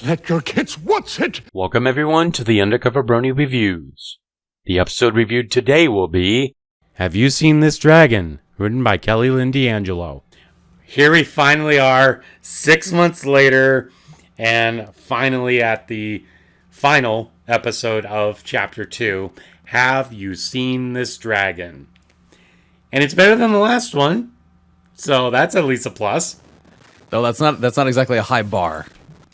Let your kids watch it! Welcome everyone to the UndercoverBrony Reviews. The episode reviewed today will be Have You Seen This Dragon? Written by Kelly Lynn D'Angelo. Here we finally are, 6 months later, and finally at the final episode of Chapter 2, Have You Seen This Dragon? And it's better than the last one, so that's at least a plus. Though that's not exactly a high bar.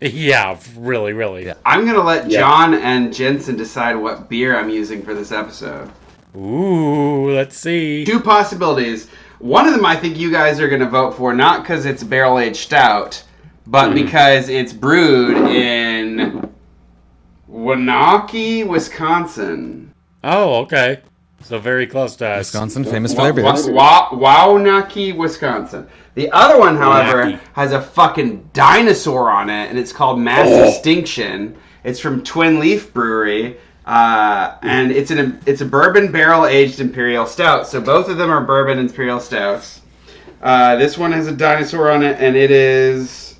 Yeah, really. Yeah. I'm going to let John and Jensen decide what beer I'm using for this episode. Ooh, let's see. Two possibilities. One of them I think you guys are going to vote for, not because it's barrel-aged stout, but because it's brewed in Waunakee, Wisconsin. Oh, okay. So very close to us. Wisconsin, famous for their beers. Waunakee, Wisconsin. The other one, however, has a fucking dinosaur on it, and it's called Mass Extinction. It's from Twin Leaf Brewery, and it's a bourbon barrel-aged imperial stout. So both of them are bourbon imperial stouts. This one has a dinosaur on it, and it is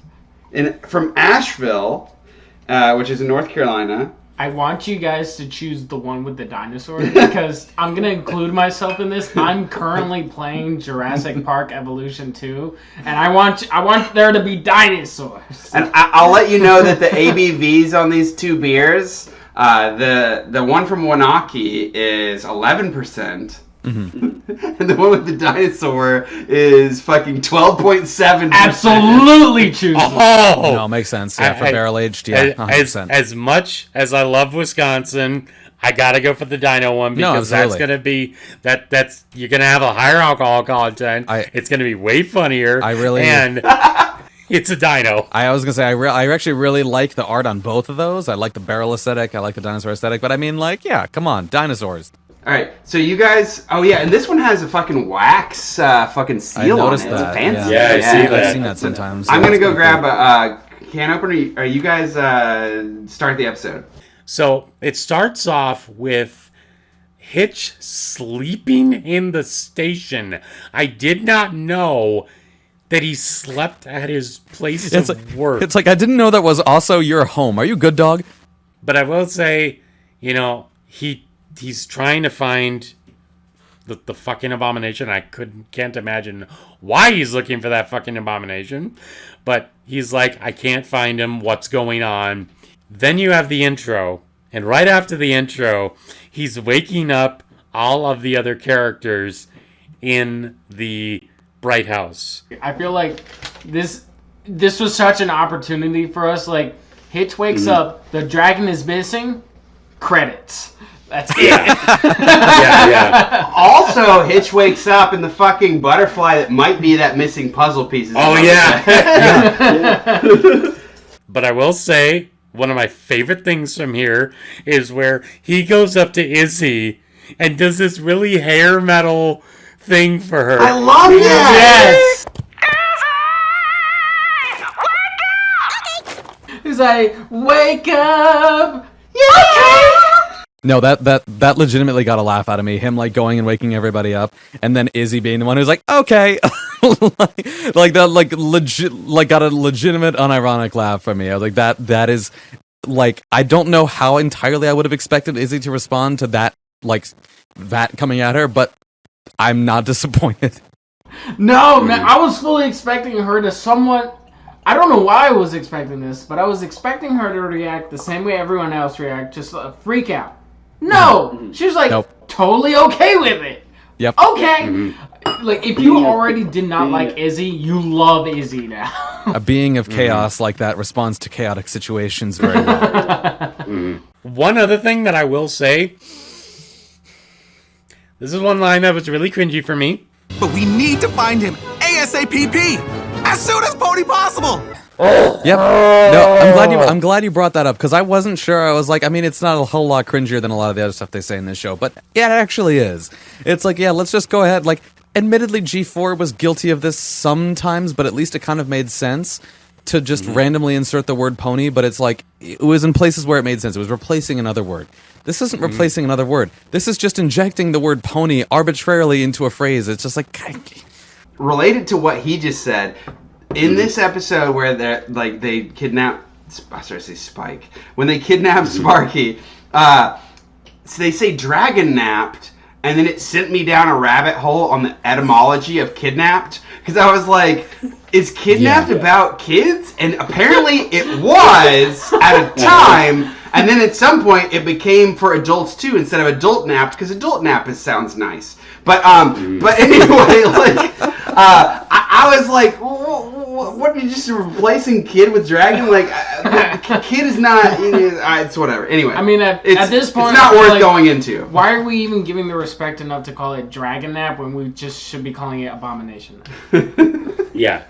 from Asheville, which is in North Carolina. I want you guys to choose the one with the dinosaurs because I'm going to include myself in this. I'm currently playing Jurassic Park Evolution 2, and I want there to be dinosaurs. And I'll let you know that the ABVs on these two beers, the one from Waunakee is 11%. Mm-hmm. And the one with the dinosaur is fucking 12.7%. Absolutely choose. Oh, no, makes sense. Yeah, for barrel aged, yeah, 100%. As much as I love Wisconsin, I gotta go for the Dino one because that's gonna be that's you're gonna have a higher alcohol content. It's gonna be way funnier. It's a dino. I was gonna say I actually really like the art on both of those. I like the barrel aesthetic. I like the dinosaur aesthetic. But I mean, like, yeah, come on, dinosaurs. All right, so you guys. Oh yeah, and this one has a fucking wax fucking seal on it. It's a fancy. Yeah, I see that. I've seen that sometimes. I'm gonna go grab a can opener. Are you guys start the episode? So it starts off with Hitch sleeping in the station. I did not know that he slept at his place of work. It's like I didn't know that was also your home. Are you good, dog? But I will say, he's trying to find the fucking abomination. I can't imagine why he's looking for that fucking abomination. But he's like, I can't find him. What's going on? Then you have the intro. And right after the intro, he's waking up all of the other characters in the Bright House. I feel like this was such an opportunity for us. Like, Hitch wakes up, the dragon is missing, credits. That's it. Yeah. Also, Hitch wakes up and the fucking butterfly that might be that missing puzzle piece is But I will say, one of my favorite things from here is where he goes up to Izzy and does this really hair metal thing for her. I love that! Yes! He's like, wake up! No, that legitimately got a laugh out of me. Him like going and waking everybody up, and then Izzy being the one who's like, okay, like that, like got a legitimate unironic laugh from me. I was like, that is like, I don't know how entirely I would have expected Izzy to respond to that, like that coming at her, but I'm not disappointed. No, man, I was fully expecting her to somewhat. I don't know why I was expecting this, but I was expecting her to react the same way everyone else react, just a freak out. No! She was like, totally okay with it. Yep. Okay! Like, if you already did not like Izzy, you love Izzy now. A being of chaos like that responds to chaotic situations very well. One other thing that I will say, this is one line that was really cringy for me. But we need to find him ASAP! As soon as possible! Yep. No, I'm glad you brought that up because I wasn't sure. I was like, I mean, it's not a whole lot cringier than a lot of the other stuff they say in this show, but yeah, it actually is. It's like, yeah, let's just go ahead. Like, admittedly, G4 was guilty of this sometimes, but at least it kind of made sense to just randomly insert the word pony. But it's like it was in places where it made sense. It was replacing another word. This isn't replacing another word. This is just injecting the word pony arbitrarily into a phrase. It's just like related to what he just said. In this episode where they kidnap I started to say Spike. When they kidnapped Sparky, so they say dragon napped, and then it sent me down a rabbit hole on the etymology of kidnapped, because I was like, is kidnapped about kids? And apparently it was at a time, and then at some point it became for adults too, instead of adult napped, because adult nap sounds nice. But anyway, like, I was like, what are you just replacing kid with dragon? Like, kid is not. It's whatever. Anyway, I mean, at this point, it's not worth going into. Why are we even giving the respect enough to call it dragon nap when we just should be calling it abomination? Yeah.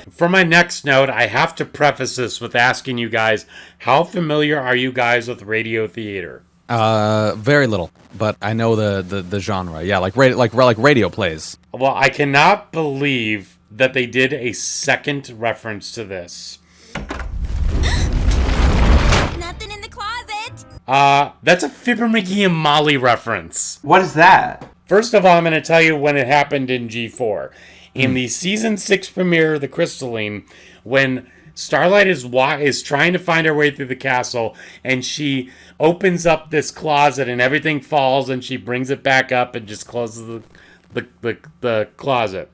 For my next note, I have to preface this with asking you guys, how familiar are you guys with radio theater? Very little, but I know the genre. Yeah, like radio plays. Well, I cannot believe that they did a second reference to this. Nothing in the closet. That's a Fibber McGee and Molly reference. What is that? First of all, I'm going to tell you when it happened in G4. In the season 6 premiere of The Crystalline, when Starlight is trying to find her way through the castle, and she opens up this closet and everything falls, and she brings it back up and just closes the closet.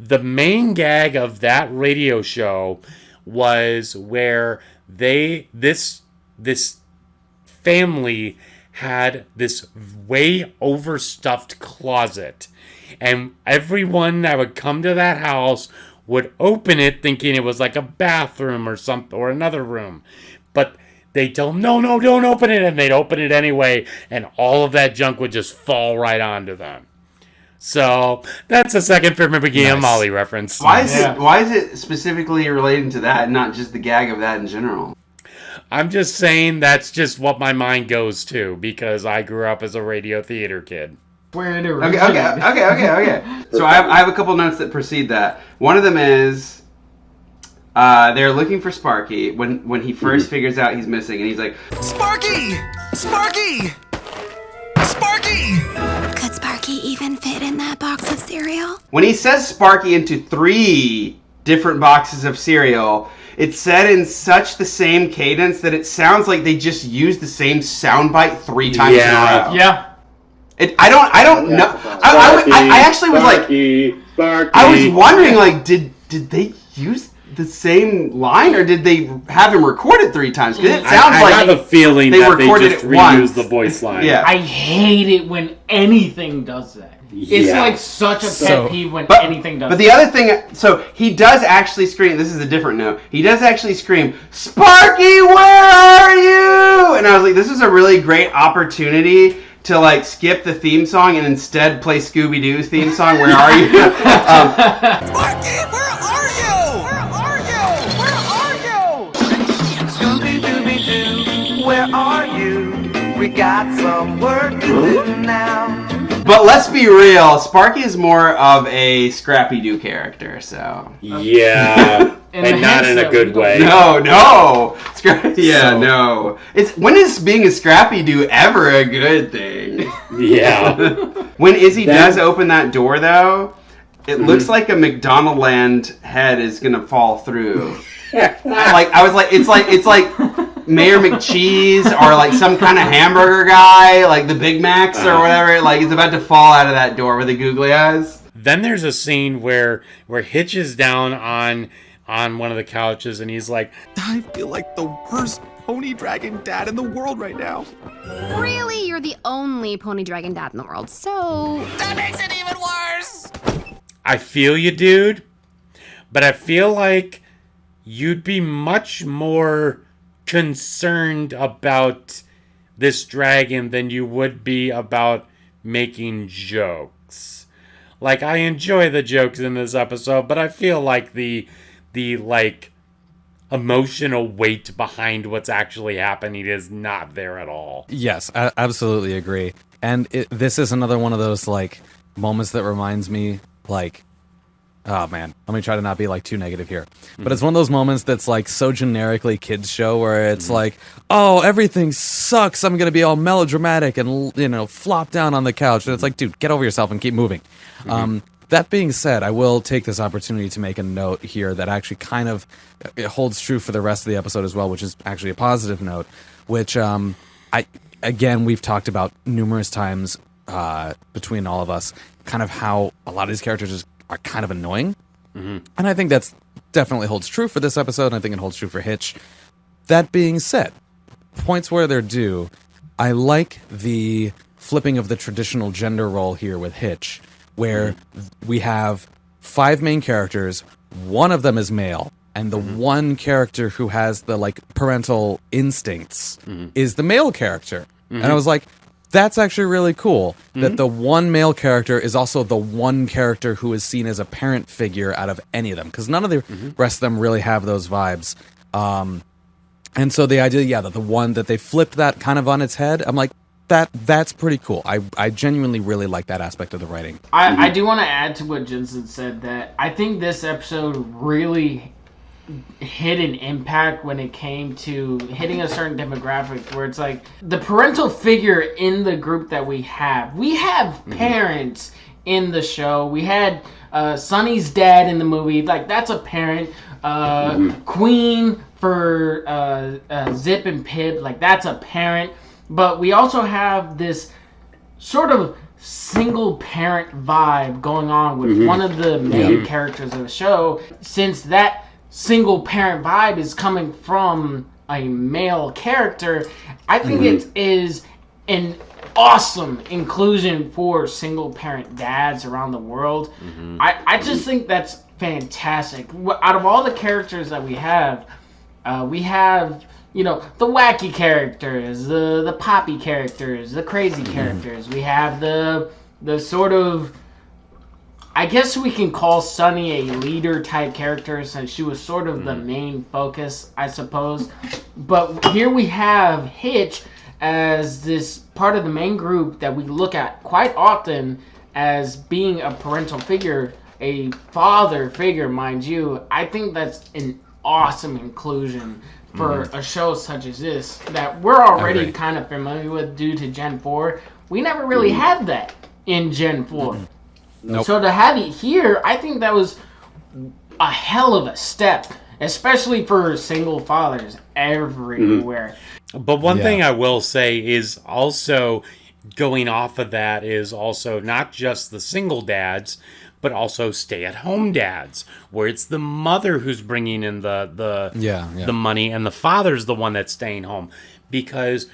The main gag of that radio show was where this family had this way overstuffed closet, and everyone that would come to that house would open it thinking it was like a bathroom or something or another room, but they tell them, no, don't open it, and they'd open it anyway, and all of that junk would just fall right onto them. So that's a second Fibber McGee and Molly reference. Why is it specifically relating to that, and not just the gag of that in general? I'm just saying that's just what my mind goes to, because I grew up as a radio theater kid. Where it Okay. originated. So I have a couple notes that precede that. One of them is they're looking for Sparky when he first figures out he's missing, and he's like, Sparky! Sparky! Sparky! Could Sparky even fit in that box of cereal? when he says Sparky into 3 different boxes of cereal, it's said in such the same cadence that it sounds like they just used the same soundbite 3 times in a row. Yeah. I don't know. I actually was like, I was wondering, like, did they use the same line, or did they have him record it 3 times? Because it sounds I like have a feeling they that they recorded just it once. reused the voice line. Yeah. I hate it when anything does that. It's Yeah. like such a pet So- peeve when But- anything does But that. the other thing, so he does actually scream. This is a different note. He does actually scream, "Sparky, where are you?" And I was like, this is a really great opportunity to like skip the theme song and instead play Scooby Doo's theme song. Where are you? Sparky, where are you? Where are you? Where are you? Scooby-Dooby-Doo, where are you? We got some work to do now. But let's be real, Sparky is more of a Scrappy Doo character. So Yeah. In and the not in a headset, good we don't- way. no, So- no. It's when is being a Scrappy Doo ever a good thing? Yeah. When Izzy Then- does open that door, though, it looks like a McDonald Land head is gonna fall through. Like I was like, it's like Mayor McCheese or like some kind of hamburger guy, like the Big Macs or whatever. Like he's about to fall out of that door with the googly eyes. Then there's a scene where Hitch is down on one of the couches, and he's like, I feel like the worst pony dragon dad in the world right now. Really, you're the only pony dragon dad in the world, so... That makes it even worse! I feel you, dude, but I feel like you'd be much more concerned about this dragon than you would be about making jokes. Like, I enjoy the jokes in this episode, but I feel like the like emotional weight behind what's actually happening is not there at all. Yes, I absolutely agree. And this is another one of those like moments that reminds me like, oh man, let me try to not be like too negative here. But it's one of those moments that's like so generically kids show where it's like, oh, everything sucks. I'm gonna be all melodramatic and flop down on the couch. And it's like, dude, get over yourself and keep moving. That being said, I will take this opportunity to make a note here that actually kind of it holds true for the rest of the episode as well, which is actually a positive note, which we've talked about numerous times between all of us, kind of how a lot of these characters are kind of annoying. And I think that's definitely holds true for this episode, and I think it holds true for Hitch. That being said, points where they're due, I like the flipping of the traditional gender role here with Hitch, where we have 5 main characters, one of them is male, and the one character who has the like parental instincts is the male character. And I was like, that's actually really cool that the one male character is also the one character who is seen as a parent figure out of any of them, because none of the rest of them really have those vibes. And so the idea, that the one that they flipped that kind of on its head, I'm like, that's pretty cool. I genuinely really like that aspect of the writing. I do want to add to what Jensen said, that I think this episode really hit an impact when it came to hitting a certain demographic, where it's like the parental figure in the group that we have parents in the show. We had Sonny's dad in the movie, like that's a parent. Queen for Zip and Pip, like that's a parent. But we also have this sort of single parent vibe going on with one of the main characters of the show, since that single parent vibe is coming from a male character. I think it is an awesome inclusion for single parent dads around the world. I just think that's fantastic. Out of all the characters that we have, the wacky characters, the poppy characters, the crazy characters. We have the sort of, I guess we can call Sunny a leader type character, since she was sort of the main focus, I suppose. But here we have Hitch as this part of the main group that we look at quite often as being a parental figure, a father figure, mind you. I think that's an awesome inclusion for a show such as this that we're already kind of familiar with due to Gen 4. We never really had that in Gen 4. Nope. So to have it here, I think that was a hell of a step, especially for single fathers everywhere. But one thing I will say is also going off of that is also not just the single dads, but also stay-at-home dads, where it's the mother who's bringing in the money, and the father's the one that's staying home, because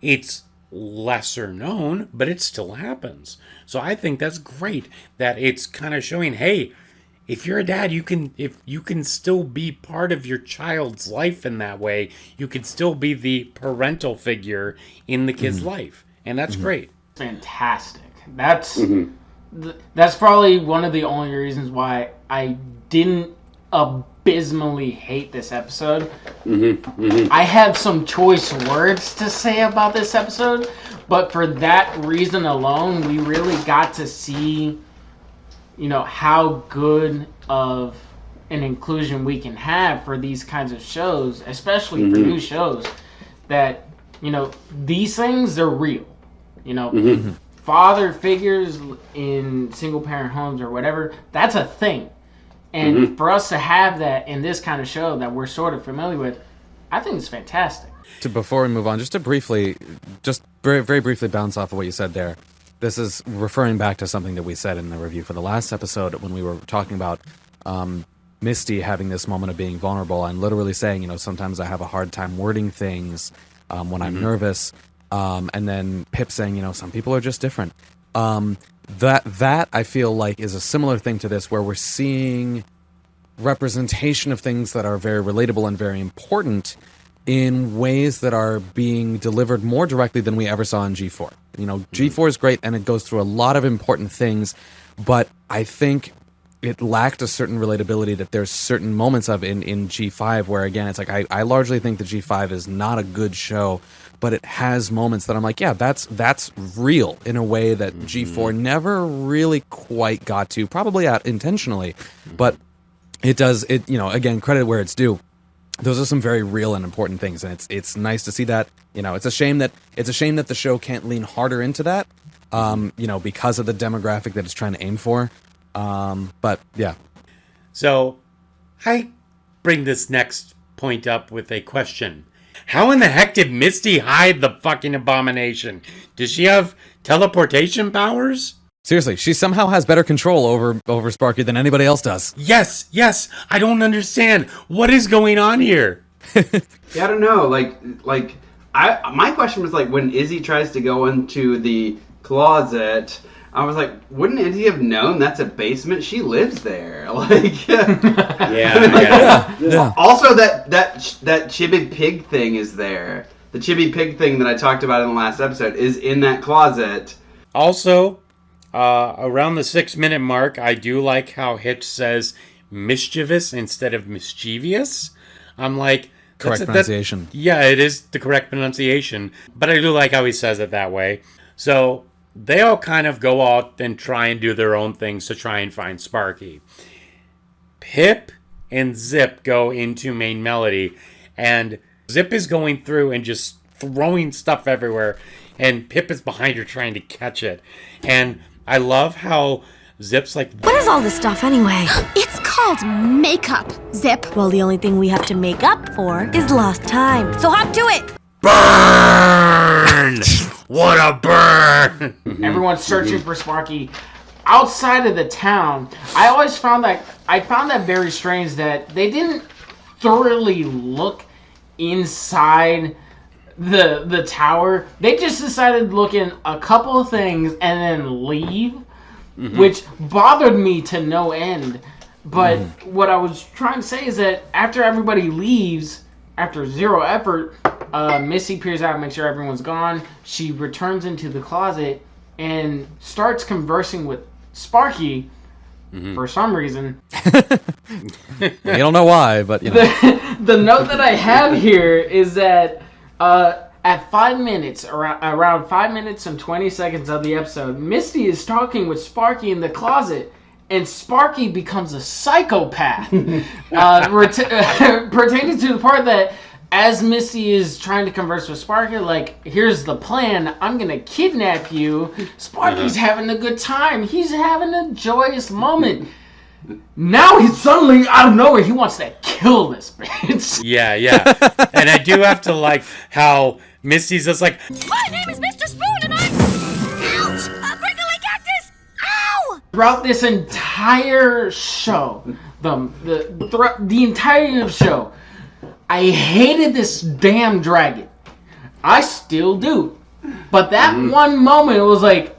it's lesser known, but it still happens. So I think that's great that it's kind of showing, hey, if you're a dad, you can still be part of your child's life in that way. You can still be the parental figure in the kid's life, and that's great. Fantastic. That's probably one of the only reasons why I didn't abysmally hate this episode. I have some choice words to say about this episode, but for that reason alone, we really got to see, how good of an inclusion we can have for these kinds of shows, especially for new shows, that, these things, they're real. Father figures in single parent homes or whatever, that's a thing. And for us to have that in this kind of show that we're sort of familiar with, I think it's fantastic. Before we move on, just very, very briefly bounce off of what you said there. This is referring back to something that we said in the review for the last episode when we were talking about Misty having this moment of being vulnerable and literally saying, sometimes I have a hard time wording things when I'm nervous. And then Pip saying, some people are just different. That I feel like is a similar thing to this, where we're seeing representation of things that are very relatable and very important in ways that are being delivered more directly than we ever saw in G4. G4 is great and it goes through a lot of important things, but I think it lacked a certain relatability that there's certain moments of in G5 where, again, it's like I largely think that G5 is not a good show, but it has moments that I'm like, yeah, that's real in a way that G4 never really quite got to, probably out intentionally, but it does, again, credit where it's due. Those are some very real and important things, and it's nice to see that. It's a shame that the show can't lean harder into that, because of the demographic that it's trying to aim for. But yeah. So, I bring this next point up with a question. How in the heck did Misty hide the fucking abomination? Does she have teleportation powers? Seriously, she somehow has better control over Sparky than anybody else does. Yes, I don't understand. What is going on here? Yeah, I don't know. My question was like when Izzy tries to go into the closet, I was like, wouldn't Izzy have known that's a basement? She lives there. Like, Yeah. Also, that chibi pig thing is there. The chibi pig thing that I talked about in the last episode is in that closet. Also, around the 6-minute mark, I do like how Hitch says mischievous instead of mischievous. I'm like... Correct pronunciation. Yeah, it is the correct pronunciation. But I do like how he says it that way. So, they all kind of go out and try and do their own things to try and find Sparky. Pip and Zip go into Main Melody, and Zip is going through and just throwing stuff everywhere, and Pip is behind her trying to catch it. And I love how Zip's like, What is all this stuff anyway? It's called makeup, Zip. Well, the only thing we have to make up for is lost time. So hop to it! burn! What a burn! Everyone's searching for Sparky outside of the town. I found that very strange that they didn't thoroughly look inside the tower. They just decided to look in a couple of things and then leave, which bothered me to no end. But what I was trying to say is that after everybody leaves, after zero effort, Missy peers out and makes sure everyone's gone. She returns into the closet and starts conversing with Sparky for some reason. You don't know why, but you know. The note that I have here is that at 5 minutes, around 5 minutes and 20 seconds of the episode, Misty is talking with Sparky in the closet, and Sparky becomes a psychopath. Pertaining to the part that as Misty is trying to converse with Sparky, like, here's the plan, I'm gonna kidnap you. Sparky's having a good time. He's having a joyous moment. Now he's suddenly, out of nowhere, he wants to kill this bitch. Yeah. And I do have to like how Misty's just like, My name is Mr. Spoon and I'm... Ouch! A prickly cactus! Ow! Throughout this entire show, the entirety of the show, I hated this damn dragon. I still do. But that one moment, it was like,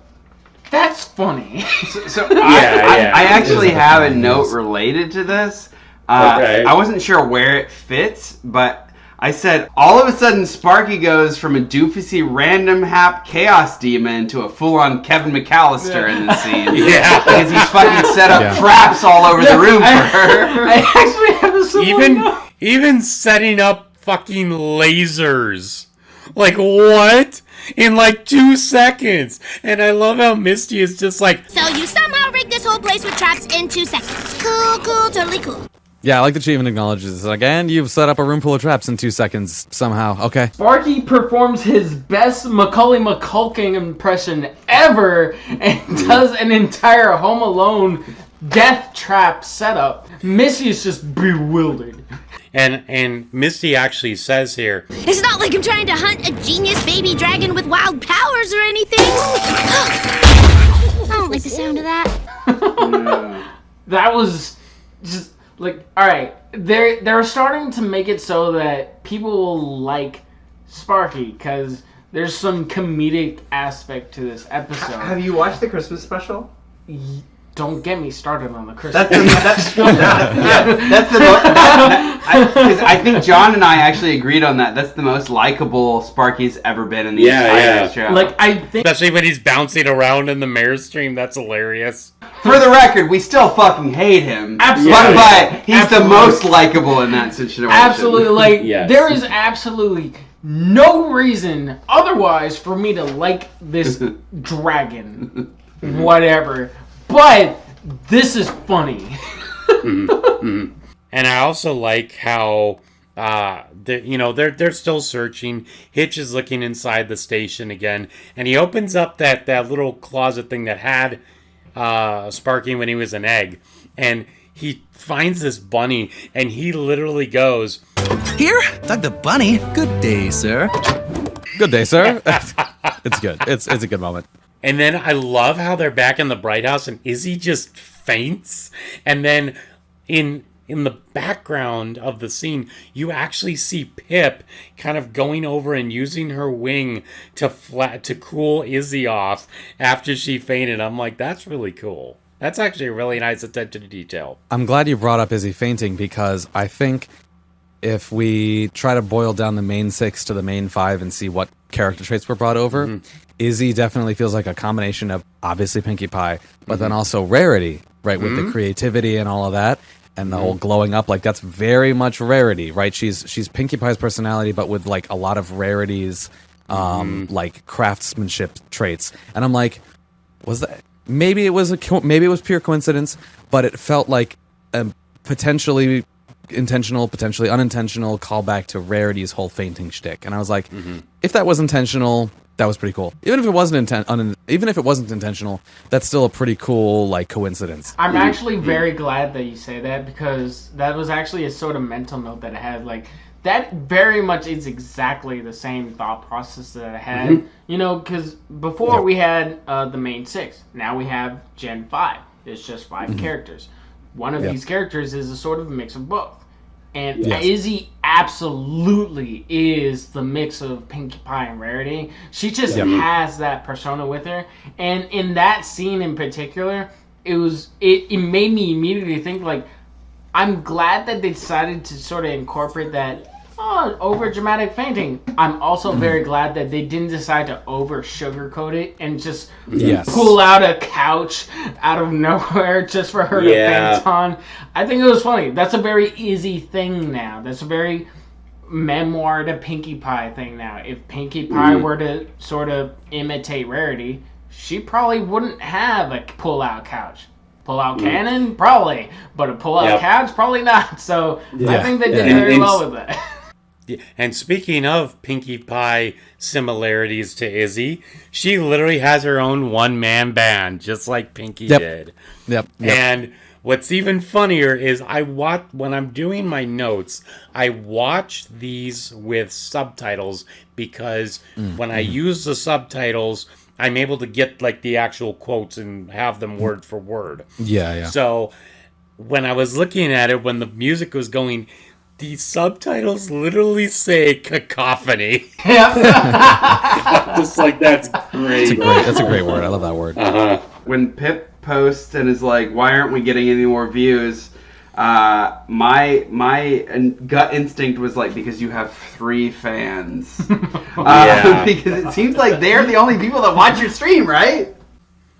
that's funny. I actually have a note related to this. Okay. I wasn't sure where it fits, but I said, all of a sudden Sparky goes from a doofusy random hap chaos demon to a full-on Kevin McAllister in the scene. Yeah. Because he's fucking set up traps all over the room for her. I actually have a similar note. even setting up fucking lasers. Like, what? In like 2 seconds. And I love how Misty is just like, So you somehow rigged this whole place with traps in 2 seconds. Cool, totally cool. Yeah, I like that she even acknowledges this. Like, and you've set up a room full of traps in 2 seconds somehow. Okay. Sparky performs his best Macaulay Culkin impression ever and does an entire Home Alone death trap setup. Missy is just bewildered. and Misty actually says here, It's not like I'm trying to hunt a genius baby dragon with wild powers or anything. I don't like the sound of that. That was just like, all right, they're starting to make it so that people will like Sparky because there's some comedic aspect to this episode. Have you watched the Christmas special? Don't get me started on the Christmas. Because I think John and I actually agreed on that. That's the most likable Sparky's ever been in the entire show. Like, I think especially when he's bouncing around in the mayor's stream, that's hilarious. For the record, we still fucking hate him. Absolutely. But he's Absolutely. the most likable in that situation. absolutely, like, Yes. there is absolutely no reason otherwise for me to like this dragon, whatever. But this is funny. And I also like how they're still searching. Hitch is looking inside the station again, and he opens up that little closet thing that had Sparky when he was an egg. And he finds this bunny, and he literally goes, Here, Doug the Bunny. Good day, sir. Good day, sir. It's good. It's a good moment. and then I love how they're back in the Bright House, and Izzy just faints. And then in the background of the scene, you actually see Pip kind of going over and using her wing to cool Izzy off after she fainted. I'm like, that's really cool. That's actually a really nice attention to detail. I'm glad you brought up Izzy fainting, because I think if we try to boil down the main 6 to the main 5 and see what character traits were brought over, Izzy definitely feels like a combination of obviously Pinkie Pie, but then also Rarity, right? With the creativity and all of that. And the whole glowing up, like, that's very much Rarity, right? She's Pinkie Pie's personality, but with like a lot of Rarity's like craftsmanship traits. And I'm like, was that maybe it was pure coincidence, but it felt like a potentially intentional, potentially unintentional callback to Rarity's whole fainting shtick. And I was like, if that was intentional, that was pretty cool. Even if it wasn't intentional, that's still a pretty cool like coincidence. I'm actually very glad that you say that, because that was actually a sort of mental note that I had. Like, that very much is exactly the same thought process that I had. You know, because before we had the main 6. Now we have Gen 5. It's just 5 characters. One of these characters is a sort of mix of both. And Izzy absolutely is the mix of Pinkie Pie and Rarity. She just has that persona with her. And in that scene in particular, it made me immediately think, like, I'm glad that they decided to sort of incorporate that over dramatic fainting. I'm also very glad that they didn't decide to over sugarcoat it and just pull out a couch out of nowhere just for her to faint on. I think it was funny. That's a very Izzy thing now. That's a very memoir to Pinkie Pie thing now. If Pinkie Pie were to sort of imitate Rarity, she probably wouldn't have a pull-out couch. Pull-out cannon? Probably. But a pull-out couch? Probably not. So I think they did very well with that. And speaking of Pinkie Pie similarities to Izzy, she literally has her own one-man band, just like Pinkie did. And what's even funnier is when I'm doing my notes, I watch these with subtitles, because when I use the subtitles, I'm able to get like the actual quotes and have them word for word. So when I was looking at it, when the music was going, the subtitles literally say cacophony. Just like, that's great. That's a great word. I love that word. When Pip posts and is like, "Why aren't we getting any more views?" My gut instinct was like, because you have 3 fans. Because it seems like they're the only people that watch your stream, right?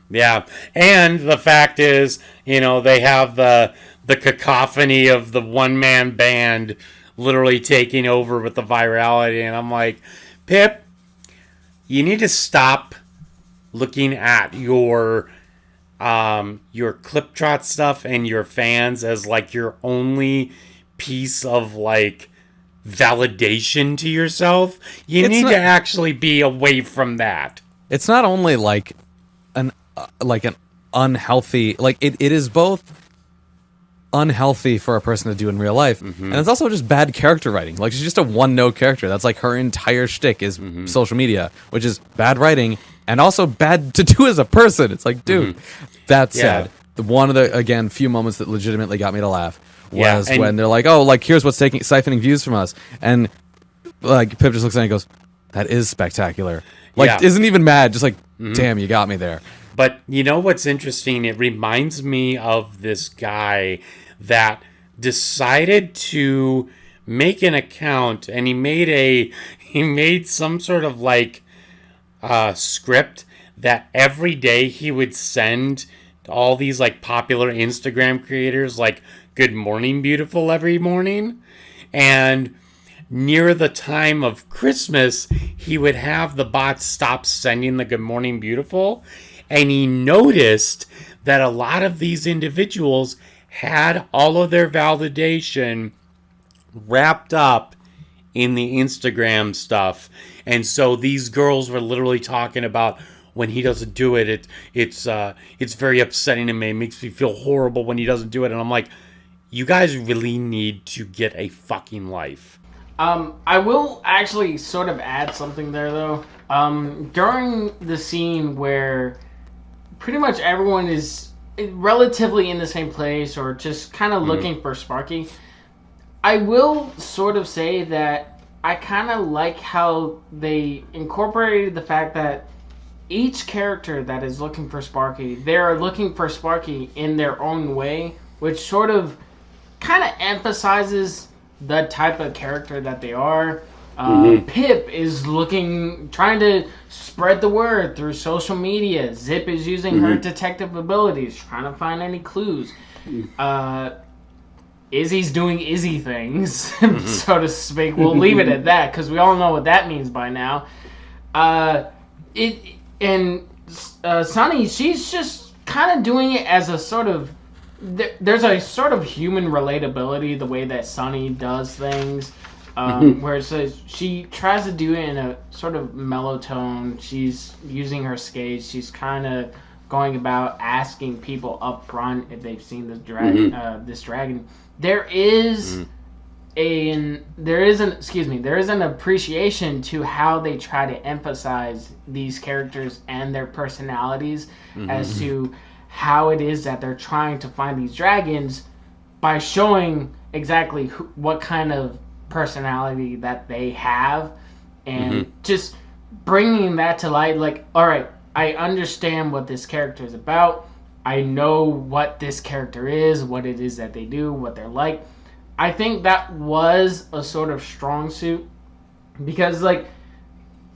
Yeah, and the fact is, you know, they have the cacophony of the one-man band literally taking over with the virality, and I'm like, Pip, you need to stop looking at your clip trot stuff and your fans as like your only piece of like validation to yourself. You need to actually be away from that. It's not only like an unhealthy, like it is both unhealthy for a person to do in real life, and it's also just bad character writing. Like, she's just a one-note character. That's like her entire shtick is social media, which is bad writing and also bad to do as a person. It's like, dude. That said, one of the again few moments that legitimately got me to laugh was when they're like, "Oh, like here's what's siphoning views from us," and like Pip just looks at it and goes, "That is spectacular." Like, isn't even mad, just like, "Damn, you got me there." But you know what's interesting? It reminds me of this guy that decided to make an account, and he made some sort of like script that every day he would send to all these like popular Instagram creators like "Good morning, beautiful" every morning. And near the time of Christmas, he would have the bots stop sending the "Good morning, beautiful." And he noticed that a lot of these individuals had all of their validation wrapped up in the Instagram stuff. And so these girls were literally talking about, when he doesn't do it, it's very upsetting to me. It makes me feel horrible when he doesn't do it. And I'm like, you guys really need to get a fucking life. I will actually sort of add something there, though. During the scene where pretty much everyone is relatively in the same place or just kind of looking for Sparky, I will sort of say that I kind of like how they incorporated the fact that each character that is looking for Sparky, they're looking for Sparky in their own way, which sort of kind of emphasizes the type of character that they are. Pip is trying to spread the word through social media. Zip is using her detective abilities, trying to find any clues. Izzy's doing Izzy things, so to speak. We'll leave it at that, because we all know what that means by now. Sunny, she's just kind of doing it as a sort of... There's a sort of human relatability the way that Sunny does things. Where it says she tries to do it in a sort of mellow tone. She's using her skates. She's kind of going about asking people up front if they've seen this dragon. There is an appreciation to how they try to emphasize these characters and their personalities as to how it is that they're trying to find these dragons by showing exactly what kind of personality that they have and just bringing that to light. Like, all right, I understand what this character is about. I know what this character is, what it is that they do, what they're like. I think that was a sort of strong suit because, like,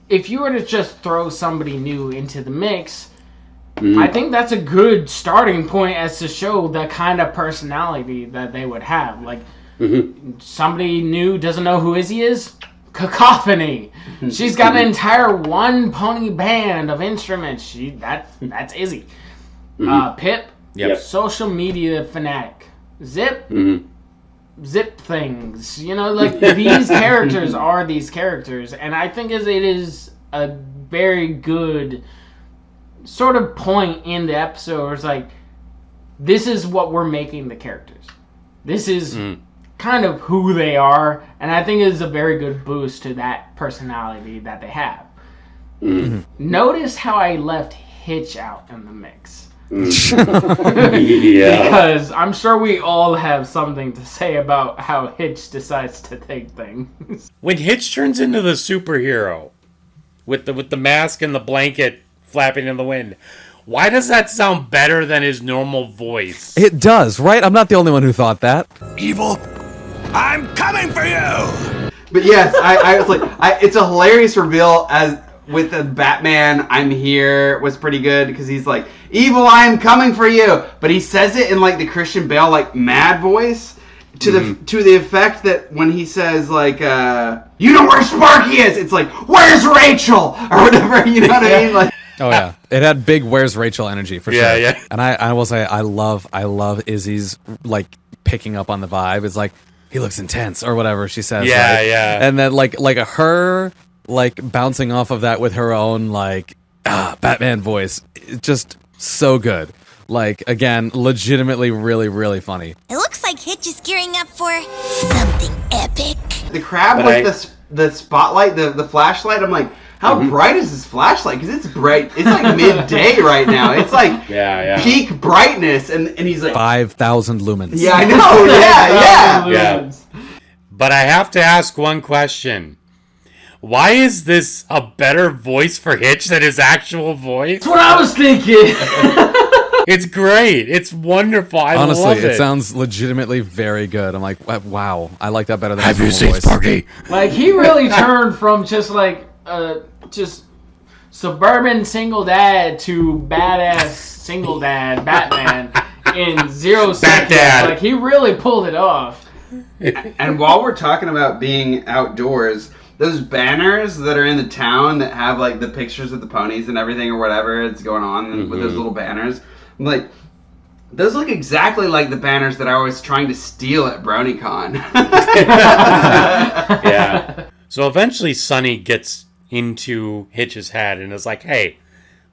if you were to just throw somebody new into the mix, I think that's a good starting point as to show the kind of personality that they would have. Like, somebody new doesn't know who Izzy is? Cacophony. She's got an entire one pony band of instruments. That's Izzy. Pip, social media fanatic. Zip, zip things. You know, like these characters are these characters, and I think it is a very good sort of point in the episode where it's like, this is what we're making the characters. This is kind of who they are, and I think it is a very good boost to that personality that they have. Notice how I left Hitch out in the mix. Because I'm sure we all have something to say about how Hitch decides to take things. When Hitch turns into the superhero with the mask and the blanket flapping in the wind, why does that sound better than his normal voice? It does, right? I'm not the only one who thought that. Evil, I'm coming for you! But yes, I was like, it's a hilarious reveal as with the Batman, I'm here, was pretty good, because he's like, evil, I am coming for you! But he says it in like the Christian Bale, like, mad voice, to the effect that when he says, like, you know where Sparky is! It's like, where's Rachel? Or whatever, you know what I mean? Like, oh yeah, it had big "Where's Rachel" energy for sure. Yeah. And I will say I love Izzy's like picking up on the vibe. It's like he looks intense or whatever she says. Yeah. And then like her like bouncing off of that with her own like Batman voice, it's just so good. Like again, legitimately really really funny. It looks like Hitch is gearing up for something epic. the crab with the spotlight, the flashlight, I'm like, how bright is this flashlight? Because it's bright. It's like midday right now. It's like peak brightness. And he's like... 5,000 lumens. Yeah, I know. Yeah. But I have to ask one question. Why is this a better voice for Hitch than his actual voice? That's what I was thinking. It's great. It's wonderful. I Honestly, love it. It sounds legitimately very good. I'm like, wow. I like that better than Have you seen voice. Sparky? Like, he really turned from just like... just suburban single dad to badass single dad Batman in 0 seconds. Like, he really pulled it off. And while we're talking about being outdoors, those banners that are in the town that have like the pictures of the ponies and everything or whatever it's going on with those little banners, I'm like, those look exactly like the banners that I was trying to steal at BronyCon. Yeah. So eventually Sonny gets into Hitch's head and is like, hey,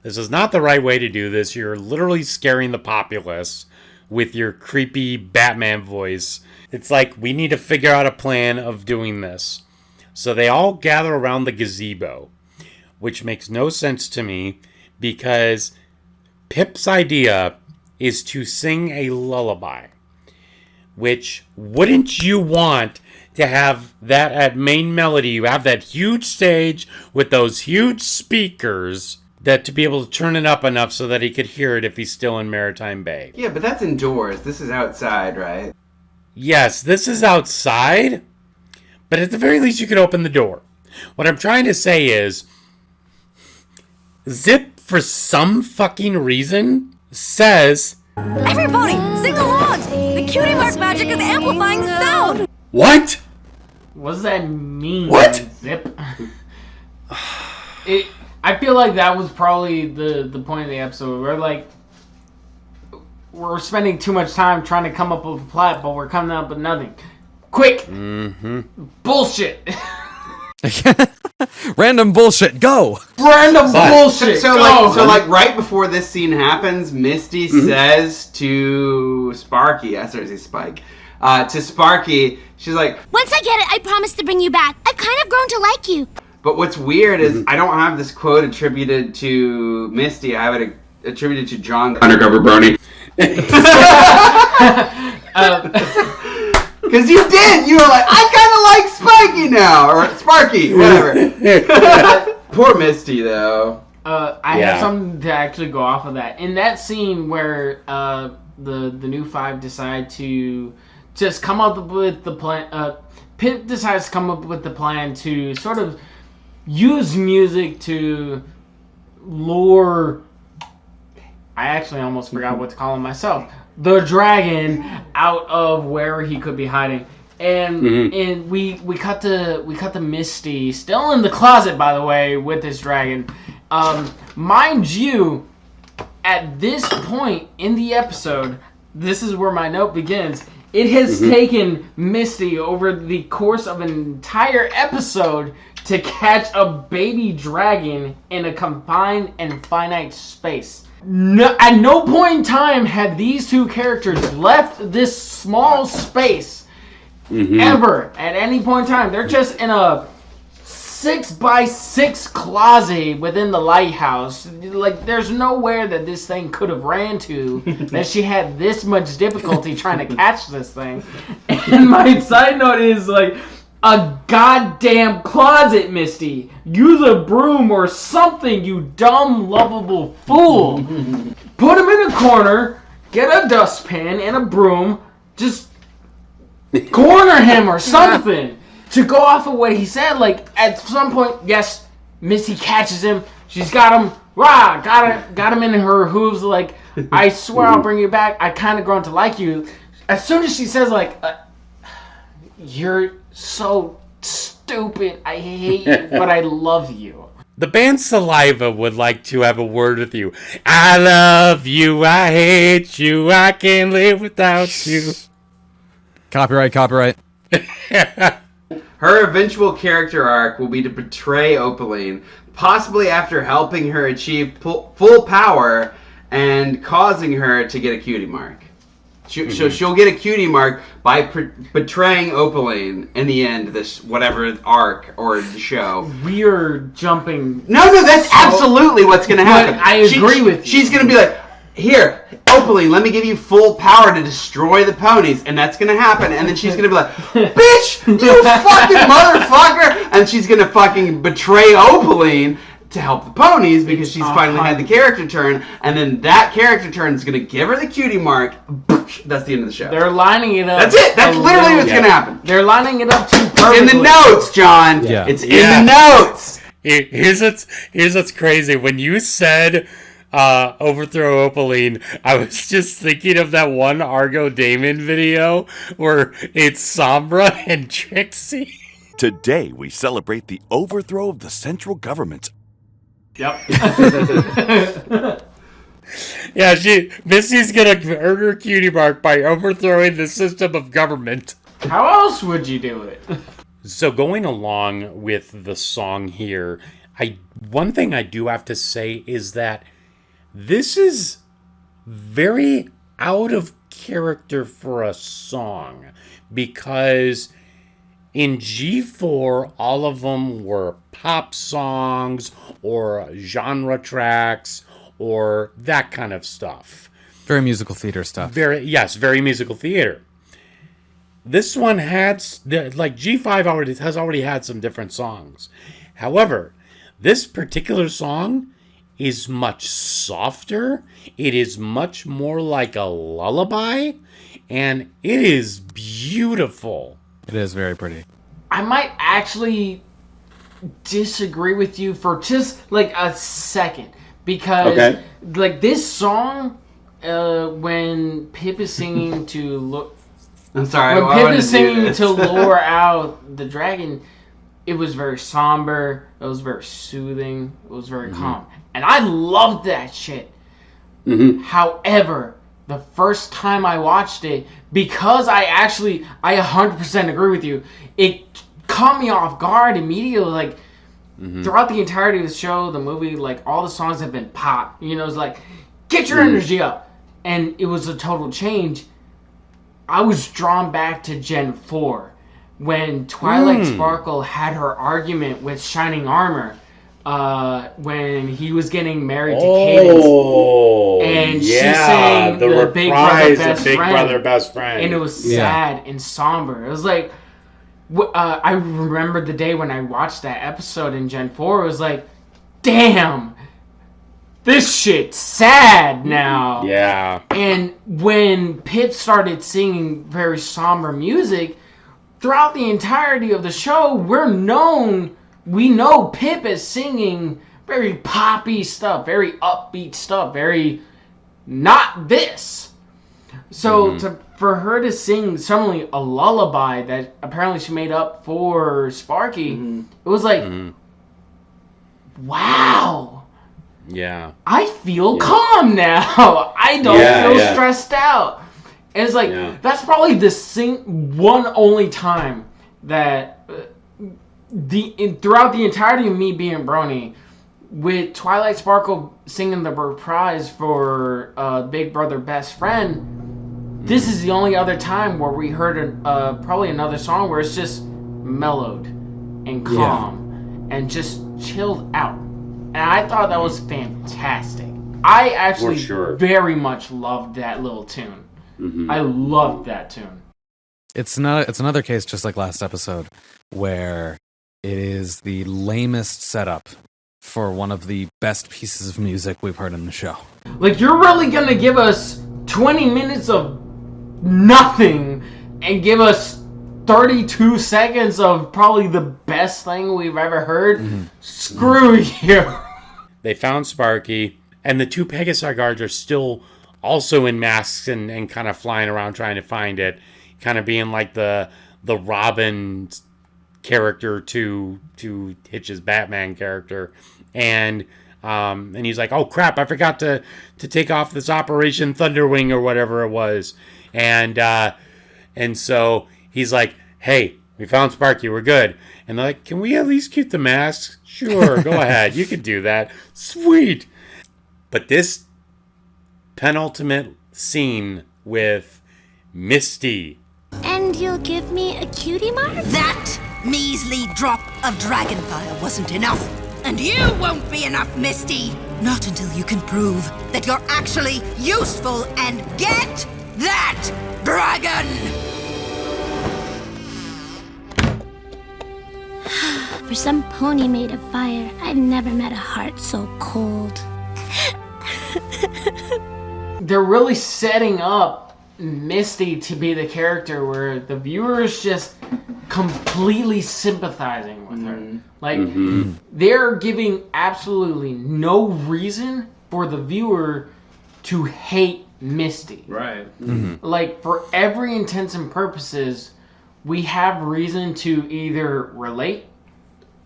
This is not the right way to do this. You're literally scaring the populace with your creepy Batman voice. It's like, we need to figure out a plan of doing this. So they all gather around the gazebo, which makes no sense to me because Pip's idea is to sing a lullaby, which wouldn't you want to have that at main melody? You have that huge stage with those huge speakers that to be able to turn it up enough so that he could hear it if he's still in Maritime Bay. Yeah, but that's indoors. This is outside, right? Yes, this is outside, but at the very least you could open the door. What I'm trying to say is, Zip, for some fucking reason, says, Everybody, sing along! The cutie mark magic is amplifying the sound! what? What does that mean? What? Zip? I feel like that was probably the point of the episode. We're spending too much time trying to come up with a plot, but we're coming up with nothing. Quick! Mm-hmm. Bullshit! Random bullshit. Go. Random bullshit! So Go! right before this scene happens, Misty says to Sparky, I started to say Spike, to Sparky, she's like, Once I get it, I promise to bring you back. I've kind of grown to like you. but what's weird is I don't have this quote attributed to Misty, I have it attributed to John TheUndercoverBrony. Because you did! You were like, I kind of like Spiky now! Or Sparky, whatever. Poor Misty, though. I have something to actually go off of that. In that scene where the new five decide to just come up with the plan, Pip decides to come up with the plan to sort of use music to lure... I actually almost forgot what to call him myself. The dragon out of where he could be hiding, and we cut to Misty still in the closet, by the way, with this dragon. Mind you, at this point in the episode, this is where my note begins. It has taken Misty over the course of an entire episode to catch a baby dragon in a confined and finite space. No, at no point in time have these two characters left this small space ever. At any point in time, they're just in a 6x6 closet within the lighthouse. Like, there's nowhere that this thing could have ran to that she had this much difficulty trying to catch this thing. And my side note is like, a goddamn closet, Misty. Use a broom or something, you dumb, lovable fool. Put him in a corner, get a dustpan and a broom, just corner him or something. To go off of what he said, like, at some point, yes, Misty catches him. She's got him, got him in her hooves, like, I swear I'll bring you back. I kind of grown to like you. As soon as she says, like, you're so stupid, I hate you, but I love you. The band Saliva would like to have a word with you. I love you, I hate you, I can't live without you. Copyright. Her eventual character arc will be to betray Opaline, possibly after helping her achieve full power and causing her to get a cutie mark. So she'll get a cutie mark by betraying Opaline in the end of this whatever arc or the show. We're jumping. No, that's absolutely what's going to happen. I agree with you. She's going to be like, here, Opaline, let me give you full power to destroy the ponies, and that's going to happen. And then she's going to be like, bitch, you fucking motherfucker! And she's going to fucking betray Opaline to help the ponies because she's finally had the character turn, and then that character turn is going to give her the cutie mark. That's the end of the show. They're lining it up. That's it. That's literally what's going to happen. They're lining it up too It's perfectly. in the notes, John. Yeah. It's in the notes. Here's what's crazy. When you said overthrow Opaline, I was just thinking of that one Argo Damon video where it's Sombra and Trixie. Today we celebrate the overthrow of the central government. Yep. Yeah, Missy's gonna earn her cutie mark by overthrowing the system of government. How else would you do it? So going along with the song here, One thing I do have to say is that this is very out of character for a song, because in G4 all of them were pop songs or genre tracks or that kind of stuff. Very musical theater stuff. Very musical theater. This one had, like, G5 has already had some different songs. However, this particular song is much softer. It is much more like a lullaby, and it is beautiful. It is very pretty. I might actually disagree with you for just like a second, because like this song, when Pip is singing to look. I'm sorry. When Pip is singing to lure out the dragon, it was very somber. It was very soothing. It was very calm, and I loved that shit. However, the first time I watched it, because I 100% agree with you, it caught me off guard immediately. Like, throughout the entirety of the show, the movie, like, all the songs have been pop. You know, it's like, get your energy up. And it was a total change. I was drawn back to Gen 4 when Twilight Sparkle had her argument with Shining Armor. When he was getting married to Cadence, and she sang the Big Brother Best Friend, and it was sad and somber. It was like, I remember the day when I watched that episode in Gen 4. It was like, damn, this shit's sad now. Yeah. And when Pip started singing very somber music, throughout the entirety of the show, we know Pip is singing very poppy stuff, very upbeat stuff, very not this. So for her to sing suddenly a lullaby that apparently she made up for Sparky, it was like, wow. Yeah. I feel calm now. I don't feel stressed out. And it's like, that's probably the one only time that... throughout the entirety of me being Brony, with Twilight Sparkle singing the reprise for Big Brother Best Friend, this is the only other time where we heard probably another song where it's just mellowed and calm and just chilled out. And I thought that was fantastic. I actually very much loved that little tune. I loved that tune. It's another case, just like last episode, where it is the lamest setup for one of the best pieces of music we've heard in the show. Like, you're really gonna give us 20 minutes of nothing and give us 32 seconds of probably the best thing we've ever heard? Screw you. They found Sparky, and the two Pegasus guards are still also in masks and kind of flying around trying to find it, kind of being like the Robin character to Hitch's Batman character, and he's like, oh crap, I forgot to take off this Operation Thunderwing or whatever it was, and so he's like, hey, we found Sparky, we're good. And they're like, can we at least keep the masks? Sure, go ahead, you can do that, sweet. But this penultimate scene with Misty, and you'll give me a cutie mark? That measly drop of dragonfire wasn't enough. And you won't be enough, Misty. Not until you can prove that you're actually useful and get that dragon! For some pony made of fire, I've never met a heart so cold. They're really setting up Misty to be the character where the viewer is just completely sympathizing with her. Like, they're giving absolutely no reason for the viewer to hate Misty. Right. Like, for every intents and purposes, we have reason to either relate,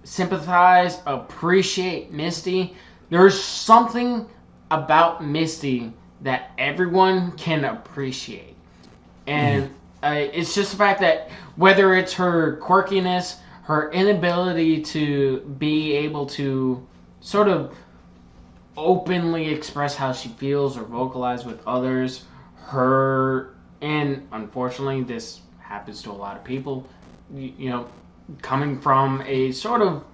sympathize, appreciate Misty. There's something about Misty that everyone can appreciate. And it's just the fact that whether it's her quirkiness, her inability to be able to sort of openly express how she feels or vocalize with others, and unfortunately this happens to a lot of people, you know, coming from a sort of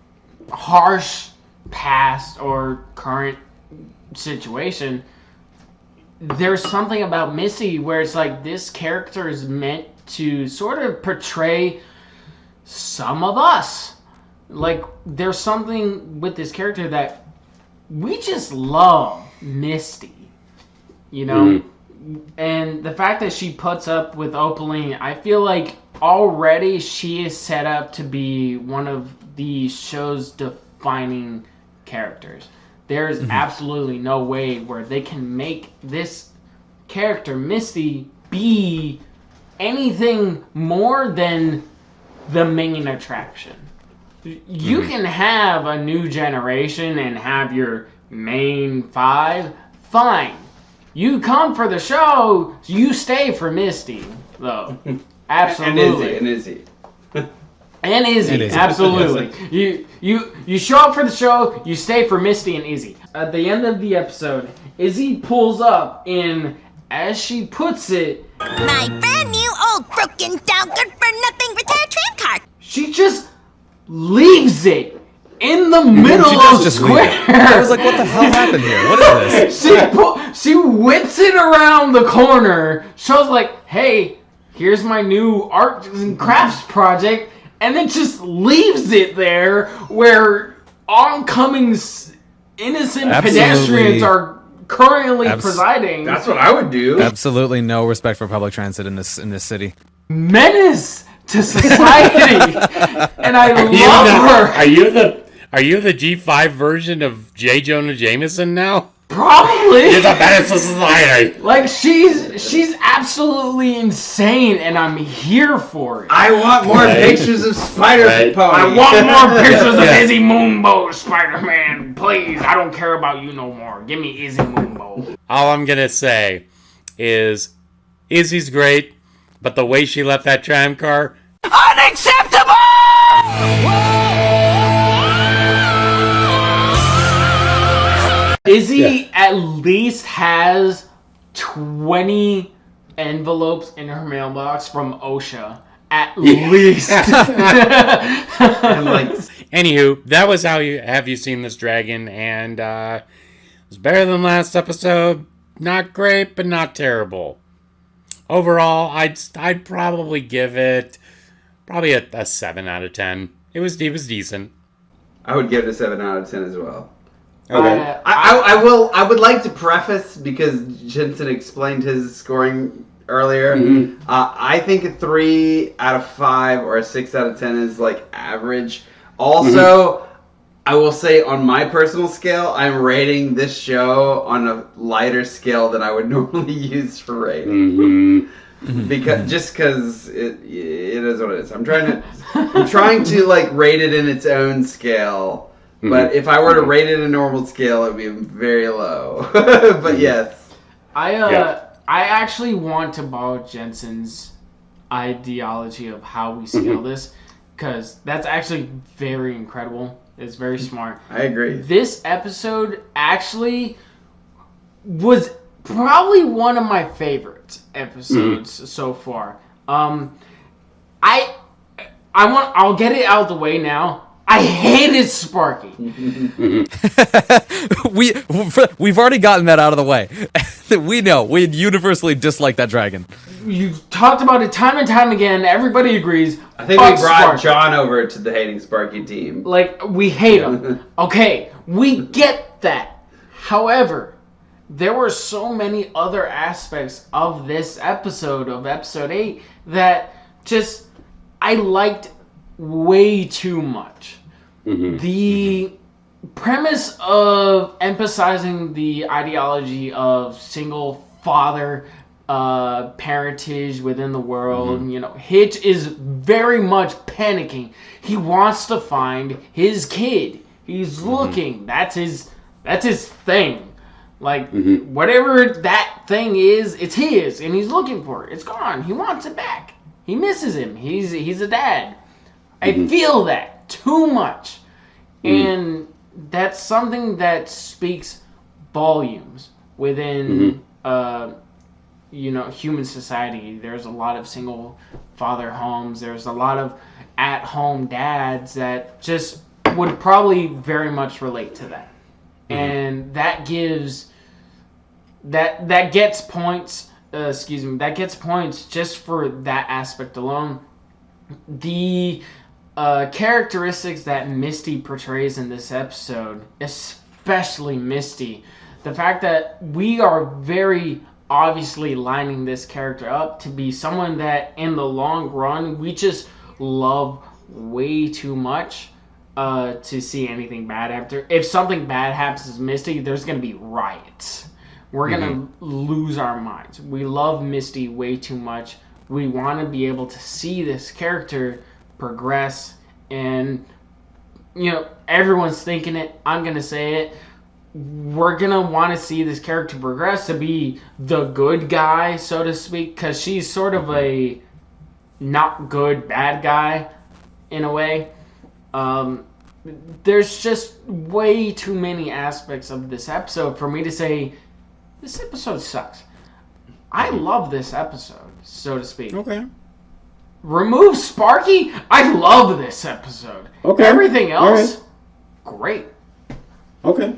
harsh past or current situation, there's something about Missy where it's like this character is meant to sort of portray some of us. Like, there's something with this character that we just love Misty, you know? And the fact that she puts up with Opaline, I feel like already she is set up to be one of the show's defining characters. There's absolutely no way where they can make this character, Misty, be anything more than the main attraction. You can have a new generation and have your main five, fine. You come for the show, you stay for Misty, though. Absolutely. And Izzy. And Izzy, absolutely. You show up for the show, you stay for Misty and Izzy. At the end of the episode, Izzy pulls up in, as she puts it, My brand new old broken down good for nothing retired tram car. she just leaves it in the middle of the square. I was like, what the hell happened here? What is this? She whips it around the corner, shows like, hey, here's my new art and crafts project, and then just leaves it there where oncoming innocent pedestrians are currently presiding. That's what I would do. Absolutely no respect for public transit in this city. Menace to society. And I love her. Are you the G5 version of J. Jonah Jameson now? Probably. You're the menace to society. Like, she's absolutely insane, and I'm here for it. I want more pictures of Spider-Pony. I want more pictures of Izzy Moonbow, Spider-Man. Please, I don't care about you no more. Give me Izzy Moonbow. All I'm gonna say is Izzy's great, but the way she left that tram car, Unacceptable! Izzy at least has 20 envelopes in her mailbox from OSHA. At least. And like, anywho, that was Have You Seen This Dragon, and it was better than last episode. Not great, but not terrible. Overall, I'd probably give it a 7 out of 10. It was decent. I would give it a 7 out of 10 as well. Okay. I would like to preface, because Jensen explained his scoring earlier. I think a 3 out of 5 or a 6 out of 10 is like average. Also, I will say on my personal scale, I'm rating this show on a lighter scale than I would normally use for rating. Because it is what it is. I'm trying to like rate it in its own scale. But if I were to rate it in a normal scale, it would be very low. But yes. I actually want to borrow Jensen's ideology of how we scale this, because that's actually very incredible. It's very smart. I agree. This episode actually was probably one of my favorite episodes so far. I'll get it out of the way now. I hated Sparky. We've already gotten that out of the way. We know. We universally dislike that dragon. You've talked about it time and time again. Everybody agrees. I think we brought John over to the hating Sparky team. Like, we hate him. Okay, we get that. However, there were so many other aspects of this episode, of episode 8, that just I liked way too much. The premise of emphasizing the ideology of single father parentage within the world, you know, Hitch is very much panicking. He wants to find his kid. He's looking. That's his thing. Like, whatever that thing is, it's his, and he's looking for it. It's gone. He wants it back. He misses him. He's a dad. I feel that too much. And that's something that speaks volumes within, human society. There's a lot of single father homes. There's a lot of at-home dads that just would probably very much relate to that. And that gives... That gets points, that gets points just for that aspect alone. The characteristics that Misty portrays in this episode, especially Misty, the fact that we are very obviously lining this character up to be someone that in the long run we just love way too much to see anything bad after. If something bad happens to Misty, there's going to be riots. We're going to lose our minds. We love Misty way too much. We want to be able to see this character progress. And, everyone's thinking it. I'm going to say it. We're going to want to see this character progress to be the good guy, so to speak. Because she's sort of a not good, bad guy in a way. There's just way too many aspects of this episode for me to say... This episode sucks. I love this episode, so to speak. Okay. Remove Sparky? I love this episode. Okay. Everything else, great. Okay.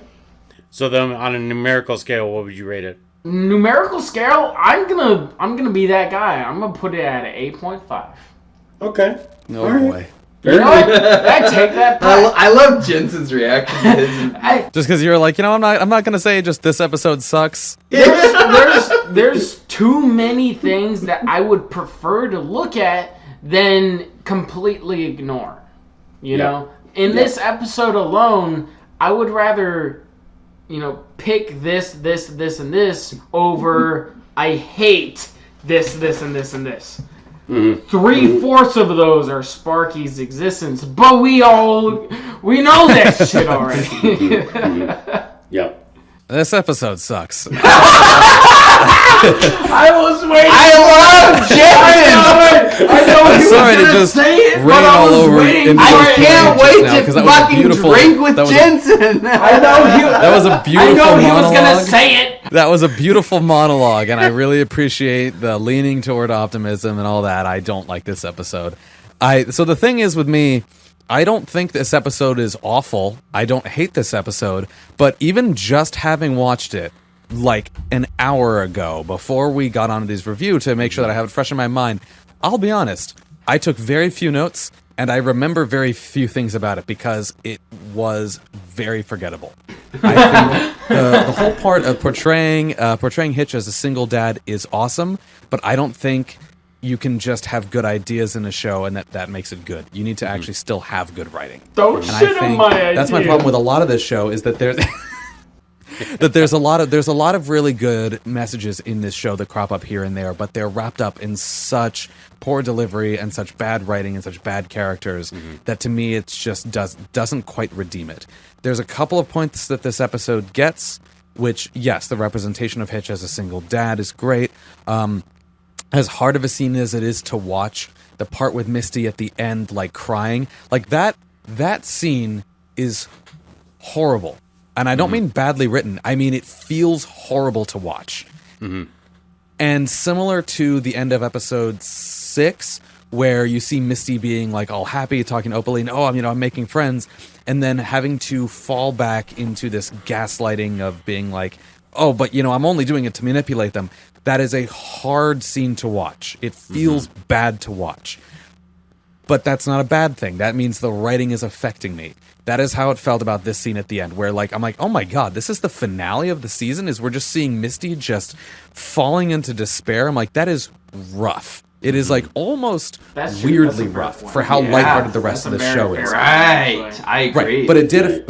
So then, on a numerical scale, what would you rate it? Numerical scale, I'm gonna be that guy. I'm gonna put it at an 8.5. Okay. Oh boy. You know what? I take that back. I love Jensen's reaction to his. Just because you're like, I'm not gonna say just this episode sucks. There's too many things that I would prefer to look at than completely ignore. You know? In this episode alone, I would rather, pick this, and this over I hate this, and this, and this. 3/4 of those are Sparky's existence, but we know that shit already. Yep. This episode sucks. I was waiting. I love Jensen. I know I'm he sorry was to gonna just say it, rain but I all was over waiting. into I those can't feelings wait now, 'cause to that was a fucking beautiful- drink with that was a- Jensen. I know That was a I beautiful know he was monologue. gonna say it. That was a beautiful monologue, and I really appreciate the leaning toward optimism and all that. I don't like this episode. So the thing is with me, I don't think this episode is awful. I don't hate this episode, but even just having watched it like an hour ago before we got onto this review to make sure that I have it fresh in my mind, I'll be honest, I took very few notes and I remember very few things about it because it was very forgettable. I think the whole part of portraying Hitch as a single dad is awesome, but I don't think you can just have good ideas in a show and that makes it good. You need to actually still have good writing. Don't And shit on my idea. that's my problem with a lot of this show is that there's a lot of really good messages in this show that crop up here and there, but they're wrapped up in such poor delivery and such bad writing and such bad characters that to me it's just doesn't quite redeem it. There's a couple of points that this episode gets, which yes, the representation of Hitch as a single dad is great. As hard of a scene as it is to watch, the part with Misty at the end, like crying, like that scene is horrible. And I don't mean badly written. I mean, it feels horrible to watch. And similar to the end of episode 6, where you see Misty being like all happy, talking openly, and I'm making friends, and then having to fall back into this gaslighting of being like, but I'm only doing it to manipulate them. That is a hard scene to watch. It feels bad to watch. But that's not a bad thing. That means the writing is affecting me. That is how it felt about this scene at the end, where I'm like, oh my god, this is the finale of the season, is we're just seeing Misty just falling into despair. I'm like, that is rough. It is like almost That's true. weirdly That's a rough rough for one. how Yeah, lighthearted the rest of that's the a show very is. Right, I agree. Right,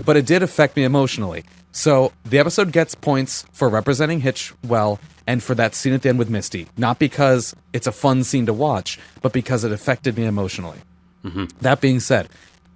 but it did affect me emotionally. So the episode gets points for representing Hitch well and for that scene at the end with Misty. Not because it's a fun scene to watch, but because it affected me emotionally. That being said,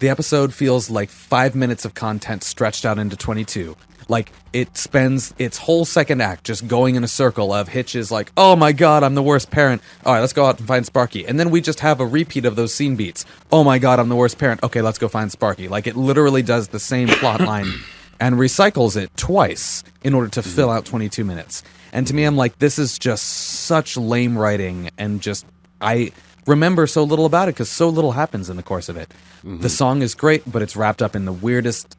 the episode feels like 5 minutes of content stretched out into 22. Like, it spends its whole second act just going in a circle of Hitch is like, oh my god, I'm the worst parent. All right, let's go out and find Sparky. And then we just have a repeat of those scene beats. Oh my god, I'm the worst parent. Okay, let's go find Sparky. Like, it literally does the same plot line and recycles it twice in order to fill out 22 minutes. And to me, I'm like, this is just such lame writing, and just, I remember so little about it because so little happens in the course of it. The song is great, but it's wrapped up in the weirdest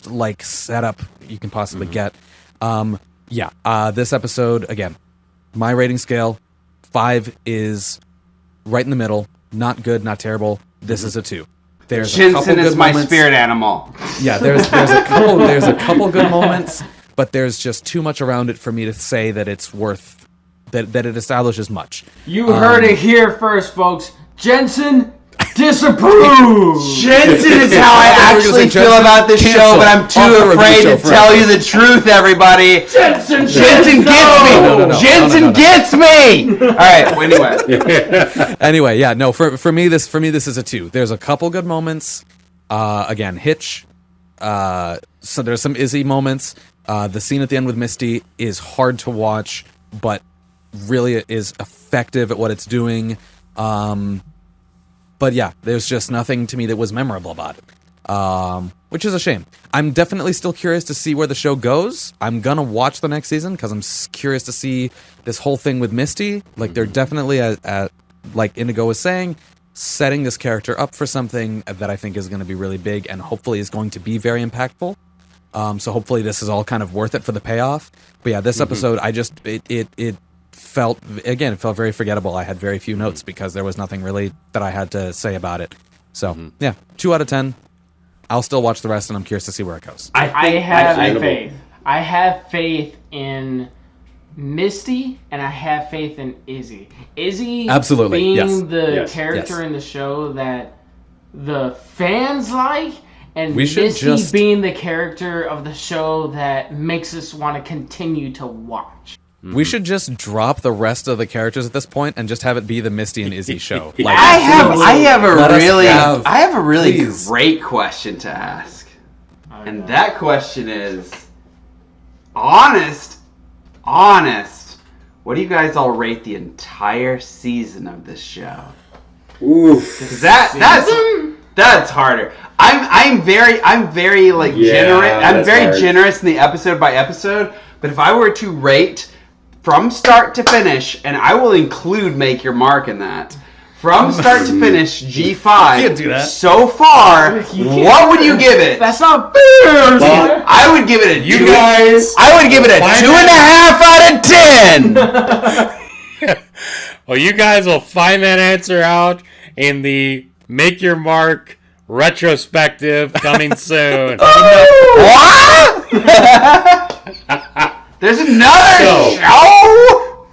like setup you can possibly get. This episode, again, my rating scale, 5 is right in the middle. Not good, not terrible. This is a 2. There's a couple Jensen good is my moments. spirit animal. Yeah, there's a couple good moments, but there's just too much around it for me to say that it's worth that it establishes much. You heard it here first, folks. Jensen disapproves. Jensen is how I actually feel about this show, but I'm too afraid to tell you the truth, everybody. Jensen gets me. Jensen gets me. All right. Well, Anyway, yeah, no. For me, this is a 2. There's a couple good moments. Again, Hitch. So there's some Izzy moments. The scene at the end with Misty is hard to watch, but really is effective at what it's doing. But yeah, there's just nothing to me that was memorable about it, which is a shame. I'm definitely still curious to see where the show goes. I'm gonna watch the next season because I'm curious to see this whole thing with Misty. Like, they're definitely, like Indigo was saying, setting this character up for something that I think is going to be really big and hopefully is going to be very impactful. So hopefully this is all kind of worth it for the payoff. But yeah, this episode, it felt very forgettable. I had very few notes because there was nothing really that I had to say about it. So yeah, 2 out of 10. I'll still watch the rest, and I'm curious to see where it goes. I have faith. I have faith in Misty, and I have faith in Izzy. Izzy Absolutely, being yes. the character in the show that the fans like, and Misty being the character of the show that makes us want to continue to watch. We should just drop the rest of the characters at this point and just have it be the Misty and Izzy show. Like, I have a really great question to ask. And that question is, honest, what do you guys all rate the entire season of this show? Oof. Because that's harder. I'm very like generous. I'm very generous in the episode by episode. But if I were to rate from start to finish, and I will include Make Your Mark in that, from start to finish, G5 can't do that. So far, what would you give it? That's not fair. Well, I would give it a 2. I would give it a 2.5 out of 10. Well, you guys will find that answer out in the Make Your Mark retrospective coming soon. What? There's another show?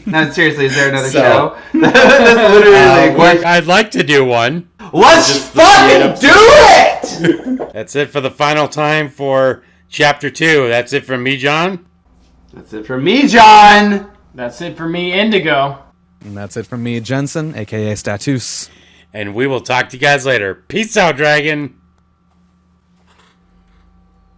No, seriously, is there another show? That's literally like, I'd like to do one. Let's fucking do it! That's it for the final time for Chapter 2. That's it from me, John. That's it from me, John. That's it for me, Indigo. And that's it from me, Jensen, a.k.a. Status. And we will talk to you guys later. Peace out, Dragon.